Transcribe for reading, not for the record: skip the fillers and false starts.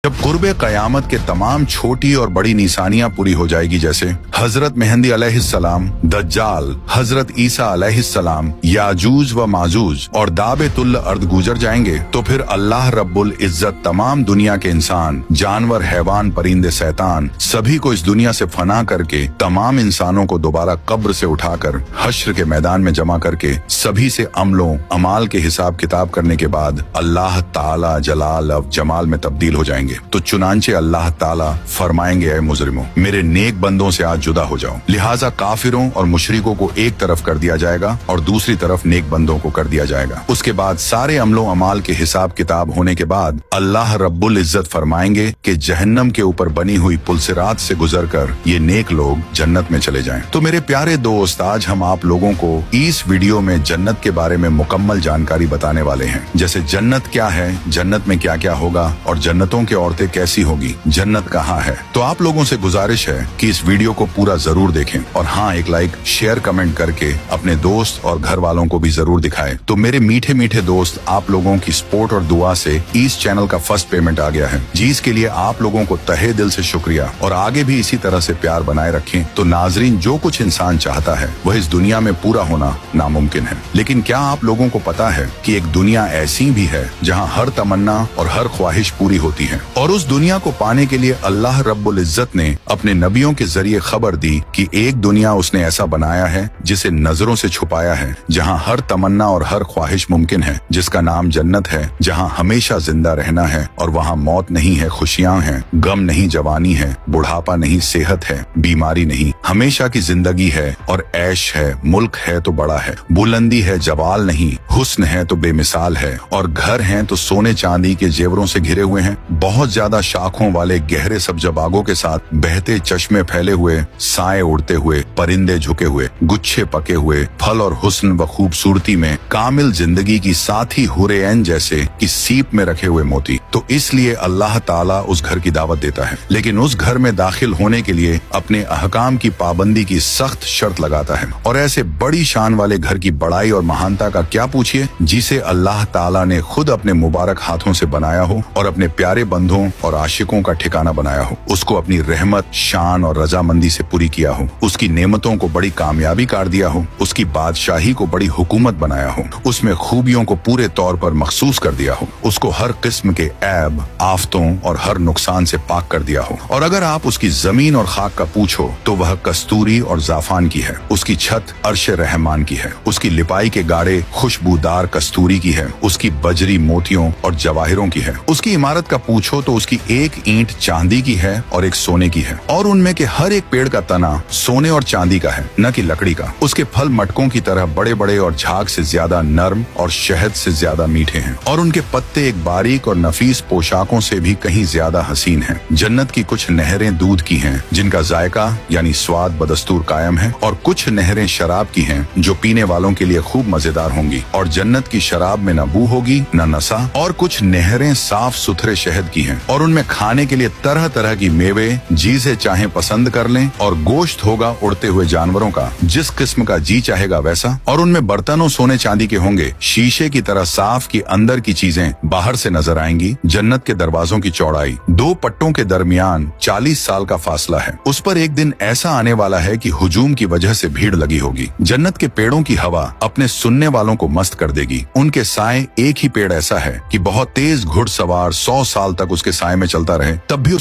जब कुर्बे क़यामत के तमाम छोटी और बड़ी निशानियां पूरी हो जाएगी, जैसे हजरत मेहंदी अलैहिस्सलाम, दज्जाल, हजरत ईसा अलैहिस्सलाम, याजूज व माजूज और दाबेतुल अर्द गुजर जाएंगे, तो फिर अल्लाह रब्बुल इज्जत तमाम दुनिया के इंसान, जानवर, हैवान, परिंदे, शैतान सभी को इस दुनिया से फना करके तमाम इंसानों को दोबारा कब्र से उठाकर हश्र के मैदान में जमा करके सभी से अमलों अमाल के हिसाब किताब करने के बाद अल्लाह ताला जलाल और जमाल में तब्दील हो जाएंगे। तो चुनांचे अल्लाह ताला फरमाएंगे, ऐ मुजरिमों, मेरे नेक बंदों से आज जुदा हो जाओ। लिहाजा काफिरों और मुशरिकों को एक तरफ कर दिया जाएगा और दूसरी तरफ नेक बंदों को कर दिया जाएगा। उसके बाद सारे अमलों अमाल के हिसाब किताब होने के बाद अल्लाह रब्बुल इज्जत फरमाएंगे कि जहन्नम के ऊपर बनी हुई पुलसिरात से गुजर कर ये नेक लोग जन्नत में चले जाएं। तो मेरे प्यारे दोस्त, आज हम आप लोगों को इस वीडियो में जन्नत के बारे में मुकम्मल जानकारी बताने वाले हैं। जैसे जन्नत क्या है, जन्नत में क्या क्या होगा और जन्नतों के औरतें कैसी होगी, जन्नत कहाँ है। तो आप लोगों से गुजारिश है कि इस वीडियो को पूरा जरूर देखें और हाँ, एक लाइक शेयर कमेंट करके अपने दोस्त और घर वालों को भी जरूर दिखाएं। तो मेरे मीठे मीठे दोस्त, आप लोगों की सपोर्ट और दुआ से इस चैनल का फर्स्ट पेमेंट आ गया है, जिसके लिए आप लोगों को तहे दिल से शुक्रिया और आगे भी इसी तरह से प्यार बनाए रखें। तो नाजरीन, जो कुछ इंसान चाहता है वह इस दुनिया में पूरा होना नामुमकिन है, लेकिन क्या आप लोगों को पता है कि एक दुनिया ऐसी भी है जहाँ हर तमन्ना और हर ख्वाहिश पूरी होती है। और उस दुनिया को पाने के लिए अल्लाह रब्बुल इज्जत ने अपने नबियों के जरिए खबर दी कि एक दुनिया उसने ऐसा बनाया है जिसे नजरों से छुपाया है, जहाँ हर तमन्ना और हर ख्वाहिश मुमकिन है, जिसका नाम जन्नत है, जहाँ हमेशा जिंदा रहना है और वहाँ मौत नहीं है, खुशियाँ हैं, गम नहीं जवानी है, बुढ़ापा नहीं सेहत है, बीमारी नहीं, हमेशा की जिंदगी है और ऐश है, मुल्क है तो बड़ा है, बुलंदी है जवाल नहीं, हुस्न है तो बेमिसाल है, और घर हैं तो सोने चांदी के जेवरों से घिरे हुए हैं, बहुत ज्यादा शाखों वाले गहरे सब्ज बागों के साथ, बहते चश्मे फैले हुए, साए उड़ते हुए, परिंदे झुके हुए, गुच्छे पके हुए, फल और हुस्न व खूबसूरती में कामिल जिंदगी की साथी हुरैन जैसे कि सीप में रखे हुए मोती। तो इसलिए अल्लाह ताला उस घर की दावत देता है, लेकिन उस घर में दाखिल होने के लिए अपने अहकाम की पाबंदी की सख्त शर्त लगाता है। और ऐसे बड़ी शान वाले घर की बड़ाई और महानता का क्या पूछिए, जिसे अल्लाह ताला ने खुद अपने मुबारक हाथों से बनाया हो और अपने प्यारे बंधुओं और आशिकों का ठिकाना बनाया हो, उसको अपनी रहमत, शान और रजामंदी से पूरी किया हो, उसकी नेमतों को बड़ी कामयाबी कार दिया हो, उसकी बादशाही को बड़ी हुकूमत बनाया हो, उसमें खूबियों को पूरे तौर पर मखसूस कर दिया हो, उसको हर किस्म के ऐब, आफतों और हर नुकसान से पाक कर दिया हो। और अगर आप उसकी जमीन और खाक का पूछो तो वह कस्तूरी और जाफान की है, उसकी छत अर्श रहमान की है, उसकी लिपाई के गाड़े खुशबूदार कस्तूरी की है, उसकी बजरी मोतियों और जवाहिरों की है, उसकी इमारत का पूछो तो उसकी एक ईंट चांदी की है और एक सोने की है, और उनमें के हर एक पेड़ का तना सोने और चांदी का है, न कि लकड़ी का। उसके फल मटकों की तरह बड़े बड़े और झाग से ज्यादा नर्म और शहद से ज्यादा मीठे हैं, और उनके पत्ते एक बारीक और नफीस पोशाकों से भी कहीं ज्यादा हसीन हैं। जन्नत की कुछ नहरें दूध की हैं, जिनका जायका यानी स्वाद बदस्तूर कायम है, और कुछ नहरें शराब की हैं, जो पीने वालों के लिए खूब मजेदार होंगी, और जन्नत की शराब में न बू होगी न नशा। और कुछ नहरें साफ सुथरे शहद की हैं, और उनमें खाने के लिए तरह तरह की मेवे जी से चाहे पसंद कर लें, और गोश्त होगा उड़ते हुए जानवरों का, जिस किस्म का जी चाहेगा वैसा। और उनमें बर्तनों सोने चांदी के होंगे, शीशे की तरह साफ की अंदर की चीजें बाहर से नजर आएंगी। जन्नत के दरवाजों की चौड़ाई 2 पट्टों के दरमियान 40 साल का फासला है। उस पर एक दिन ऐसा आने वाला है कि हुजूम की वजह से भीड़ लगी होगी। जन्नत के पेड़ों की हवा अपने सुनने वालों को मस्त कर देगी। उनके साए, एक ही पेड़ ऐसा है कि बहुत तेज घुड़सवार 100 साल तक उसके साए में चलता रहे, तब भी